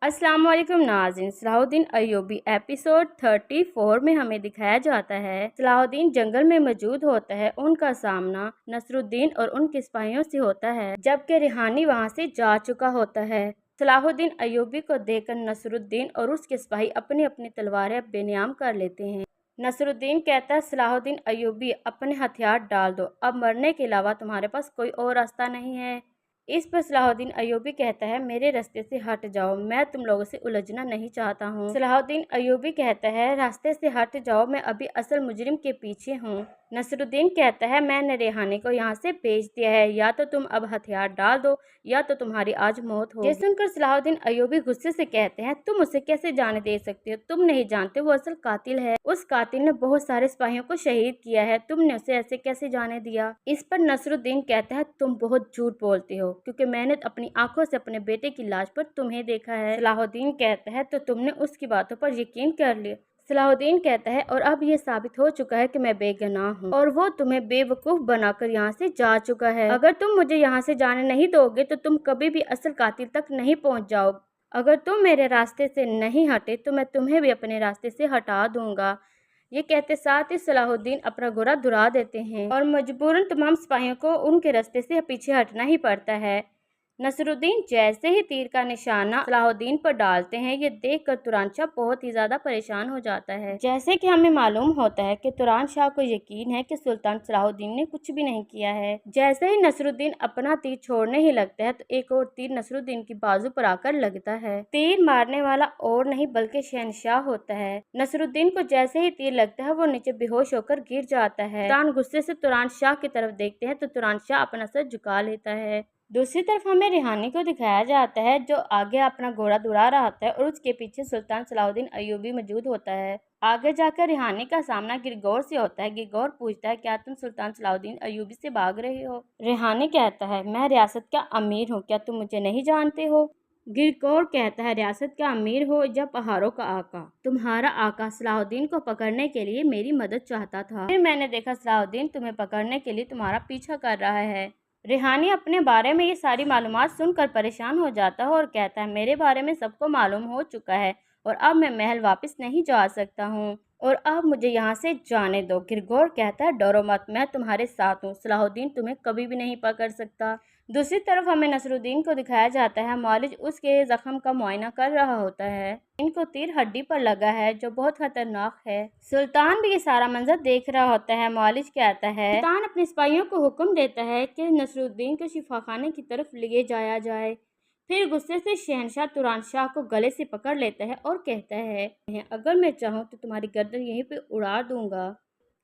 अस्सलाम वालेकुम नाज़रीन। सलाहुद्दीन अय्यूबी एपिसोड 34 में हमें दिखाया जाता है सलाहुद्दीन जंगल में मौजूद होता है। उनका सामना नसरुद्दीन और उनके सिपाहियों से होता है, जबकि रिहानी वहां से जा चुका होता है। सलाहुद्दीन अय्यूबी को देखकर नसरुद्दीन और उसके सिपाही अपनी अपनी तलवारें बेनियाम कर लेते हैं। नसरुद्दीन कहता है, सलाहुद्दीन अय्यूबी अपने हथियार डाल दो, अब मरने के अलावा तुम्हारे पास कोई और रास्ता नहीं है। इस पर सलाहुद्दीन अय्यूबी कहता है, मेरे रास्ते से हट जाओ, मैं तुम लोगों से उलझना नहीं चाहता हूँ। सलाहुद्दीन अय्यूबी कहता है, रास्ते से हट जाओ, मैं अभी असल मुजरिम के पीछे हूँ। नसरुद्दीन कहता है, मैंने रेहानी को यहाँ से भेज दिया है, या तो तुम अब हथियार डाल दो या तो तुम्हारी आज मौत हो। ये सुनकर सलाहुद्दीन अय्यूबी गुस्से से कहते हैं, तुम उसे कैसे जाने दे सकते हो? तुम नहीं जानते वो असल कातिल है। उस कातिल ने बहुत सारे सिपाहियों को शहीद किया है, तुमने उसे ऐसे कैसे जाने दिया? इस पर नसरुद्दीन कहता है, तुम बहुत झूठ बोलते हो, क्योंकि मैंने अपनी आंखों से अपने बेटे की लाश पर तुम्हें देखा है। सलाहुद्दीन कहता है, तो तुमने उसकी बातों पर यकीन कर लिया? सलाहुद्दीन कहता है, और अब ये साबित हो चुका है कि मैं बेगुनाह हूँ और वो तुम्हें बेवकूफ बनाकर यहाँ से जा चुका है। अगर तुम मुझे यहाँ से जाने नहीं दोगे तो तुम कभी भी असल कातिल तक नहीं पहुँच जाओगे। अगर तुम मेरे रास्ते से नहीं हटे तो मैं तुम्हें भी अपने रास्ते से हटा दूंगा। ये कहते साथ ही सलाहुद्दीन अपना घोड़ा दुरा देते हैं और मजबूरन तमाम सिपाहियों को उनके रास्ते से पीछे हटना ही पड़ता है। नसरुद्दीन जैसे ही तीर का निशाना सलाहुद्दीन पर डालते हैं, ये देखकर तुरान शाह बहुत ही ज्यादा परेशान हो जाता है। जैसे कि हमें मालूम होता है कि तुरान शाह को यकीन है कि सुल्तान सलाहुद्दीन ने कुछ भी नहीं किया है। जैसे ही नसरुद्दीन अपना तीर छोड़ने ही लगता है तो एक और तीर नसरुद्दीन की बाजू पर आकर लगता है। तीर मारने वाला और नहीं बल्कि शहनशाह होता है। नसरुद्दीन को जैसे ही तीर लगता है वो नीचे बेहोश होकर गिर जाता है। सुल्तान गुस्से से तुरान शाह की तरफ देखते हैं तो तुरान शाह अपना सर झुका लेता है। दूसरी तरफ हमें रिहानी को दिखाया जाता है, जो आगे अपना घोड़ा दुड़ा रहा होता है और उसके पीछे सुल्तान सलाहुद्दीन अय्यूबी मौजूद होता है। आगे जाकर रिहानी का सामना गिरगौर से होता है। गिरगौर पूछता है, क्या तुम सुल्तान सलाहुद्दीन अय्यूबी से भाग रहे हो? रिहानी कहता है, मैं रियासत का अमीर हूँ, क्या तुम मुझे नहीं जानते हो? गिरगौर कहता है, रियासत का अमीर हो या पहाड़ों का आका, तुम्हारा आका सलाहुद्दीन को पकड़ने के लिए मेरी मदद चाहता था, फिर मैंने देखा सलाहुद्दीन तुम्हें पकड़ने के लिए तुम्हारा पीछा कर रहा है। रिहानी अपने बारे में ये सारी मालूमात सुनकर परेशान हो जाता है और कहता है, मेरे बारे में सबको मालूम हो चुका है और अब मैं महल वापस नहीं जा सकता हूँ और अब मुझे यहाँ से जाने दो। गिरगौर कहता है, डरो मत, मैं तुम्हारे साथ हूँ, सलाहुद्दीन तुम्हें कभी भी नहीं पकड़ सकता। दूसरी तरफ हमें नसरुद्दीन को दिखाया जाता है। मौलिज उसके जख्म का मुआयना कर रहा होता है। इनको तीर हड्डी पर लगा है जो बहुत खतरनाक है। सुल्तान भी ये सारा मंजर देख रहा होता है। मौलिज कहता है, सुल्तान अपने सिपाहियों को हुक्म देता है कि नसरुद्दीन को शिफाखाने की तरफ ले जाया जाए। फिर गुस्से से शहनशाह तुरान शाह को गले से पकड़ लेता है और कहता है, अगर मैं चाहूँ तो तुम्हारी गर्दन यहीं पे उड़ा दूंगा,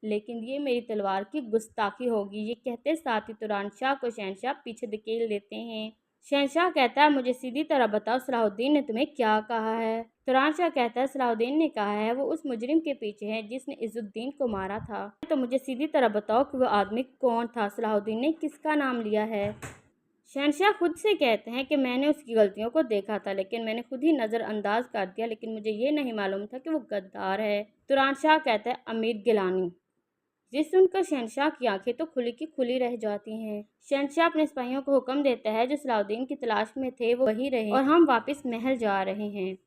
लेकिन ये मेरी तलवार की गुस्ताखी होगी। ये कहते साथ ही तुरान शाह को शहनशाह पीछे धकेल देते हैं। शहनशाह कहता है, मुझे सीधी तरह बताओ, सलाहुद्दीन ने तुम्हें क्या कहा है? तुरान शाह कहता है, सलाहुद्दीन ने कहा है वो उस मुजरिम के पीछे है जिसने इज़्ज़ुद्दीन को मारा था। तो मुझे सीधी तरह बताओ कि वो आदमी कौन था? सलाहुद्दीन ने किसका नाम लिया है? शहनशाह खुद से कहते हैं कि मैंने उसकी गलतियों को देखा था, लेकिन मैंने खुद ही नज़रअंदाज कर दिया, लेकिन मुझे ये नहीं मालूम था कि वो गद्दार है। तुरान शाह कहता है, अमीर गिलानी। जिस सुनकर शहनशाह की आंखें तो खुली की खुली रह जाती हैं। शहनशाह अपने सिपाहियों को हुक्म देता है, जो सलाहुद्दीन की तलाश में थे वो वही रहे और हम वापस महल जा रहे हैं।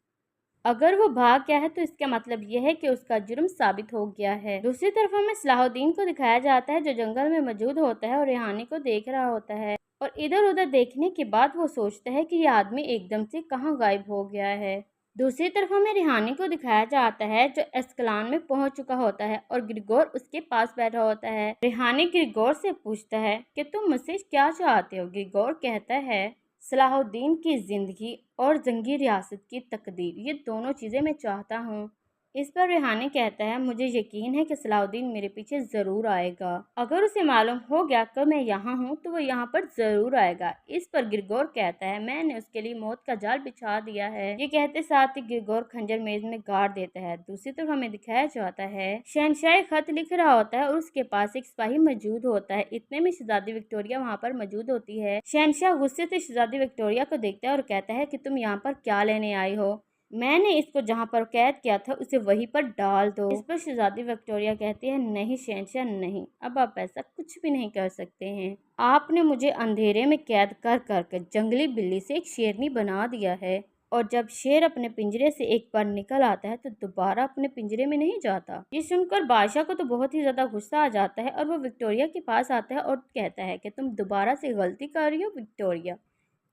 अगर वो भाग गया है तो इसका मतलब यह है कि उसका जुर्म साबित हो गया है। दूसरी तरफ हमें सलाहुद्दीन को दिखाया जाता है, जो जंगल में मौजूद होता है और रिहानी को देख रहा होता है और इधर उधर देखने के बाद वो सोचता है कि यह आदमी एकदम से कहाँ गायब हो गया है। दूसरी तरफ हमें रिहानी को दिखाया जाता है, जो एस्कलान में पहुंच चुका होता है और गिरगौर उसके पास बैठा होता है। रिहानी गिरगौर से पूछता है कि तुम मुझसे क्या चाहते हो? गिरगौर कहता है, सलाहुद्दीन की ज़िंदगी और जंगी रियासत की तकदीर, ये दोनों चीज़ें मैं चाहता हूँ। इस पर रिहानी कहता है, मुझे यकीन है कि सलाहुद्दीन मेरे पीछे ज़रूर आएगा। अगर उसे मालूम हो गया कि मैं यहाँ हूँ तो वो यहाँ पर ज़रूर आएगा। इस पर गिरगौर कहता है, मैंने उसके लिए मौत का जाल बिछा दिया है। ये कहते साथ ही गिरगौर खंजर मेज में गाड़ देता है। दूसरी तरफ हमें दिखाया जाता है, शहनशाह खत लिख रहा होता है और उसके पास एक सिपाही मौजूद होता है। इतने में शहजादी विक्टोरिया वहाँ पर मौजूद होती है। शहनशाह गुस्से से शहजादी विक्टोरिया को देखता है और कहता है कि तुम यहाँ पर क्या लेने आई हो? मैंने इसको जहाँ पर कैद किया था उसे वहीं पर डाल दो। इस पर शहजादी विक्टोरिया कहती है, नहीं शहनशाह नहीं, अब आप ऐसा कुछ भी नहीं कर सकते हैं। आपने मुझे अंधेरे में कैद कर कर जंगली बिल्ली से एक शेरनी बना दिया है। اور جب شیر اپنے پنجرے سے ایک بار نکل آتا ہے تو دوبارہ اپنے پنجرے میں نہیں جاتا۔ یہ سن کر بادشاہ کو تو بہت ہی زیادہ غصہ آ جاتا ہے اور وہ وکٹوریا کے پاس آتا ہے اور کہتا ہے کہ تم دوبارہ سے غلطی کر رہی ہو وکٹوریا،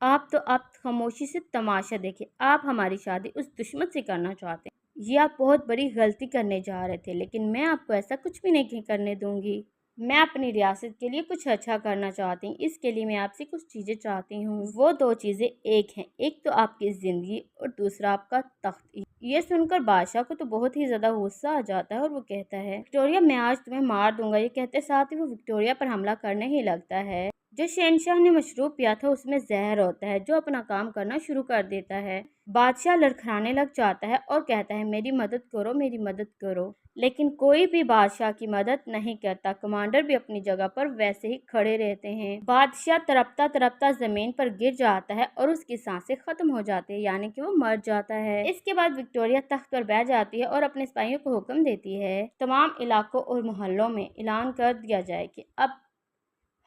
آپ خاموشی سے تماشا دیکھیں، آپ ہماری شادی اس دشمن سے کرنا چاہتے ہیں، یہ آپ بہت بڑی غلطی کرنے جا رہے تھے، لیکن میں آپ کو ایسا کچھ بھی نہیں کرنے دوں گی۔ میں اپنی ریاست کے لیے کچھ اچھا کرنا چاہتی ہوں، اس کے لیے میں آپ سے کچھ چیزیں چاہتی ہوں۔ وہ دو چیزیں ایک ہیں، ایک تو آپ کی زندگی اور دوسرا آپ کا تخت۔ یہ سن کر بادشاہ کو تو بہت ہی زیادہ غصہ آ جاتا ہے اور وہ کہتا ہے وکٹوریا میں آج تمہیں مار دوں گا۔ یہ کہتے ساتھ ہی وہ وکٹوریا پر حملہ کرنے ہی لگتا ہے۔ جو شہنشاہ نے مشروب پیا تھا اس میں زہر ہوتا ہے جو اپنا کام کرنا شروع کر دیتا ہے۔ بادشاہ لڑکھڑانے لگ جاتا ہے اور کہتا ہے میری مدد کرو، میری مدد کرو، لیکن کوئی بھی بادشاہ کی مدد نہیں کرتا۔ کمانڈر بھی اپنی جگہ پر ویسے ہی کھڑے رہتے ہیں۔ بادشاہ تڑپتا تڑپتا زمین پر گر جاتا ہے اور اس کی سانسیں ختم ہو جاتی ہیں، یعنی کہ وہ مر جاتا ہے۔ اس کے بعد وکٹوریا تخت پر بیٹھ جاتی ہے اور اپنے سپاہیوں کو حکم دیتی ہے تمام علاقوں اور محلوں میں اعلان کر دیا جائے کہ اب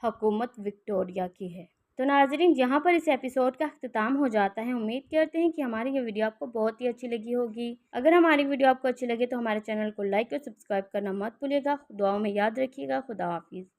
حکومت وکٹوریا کی ہے۔ تو ناظرین یہاں پر اس ایپیسوڈ کا اختتام ہو جاتا ہے۔ امید کرتے ہیں کہ ہماری یہ ویڈیو آپ کو بہت ہی اچھی لگی ہوگی۔ اگر ہماری ویڈیو آپ کو اچھی لگے تو ہمارے چینل کو لائک اور سبسکرائب کرنا مت بھولیے گا۔ دعاؤں میں یاد رکھیے گا۔ خدا حافظ۔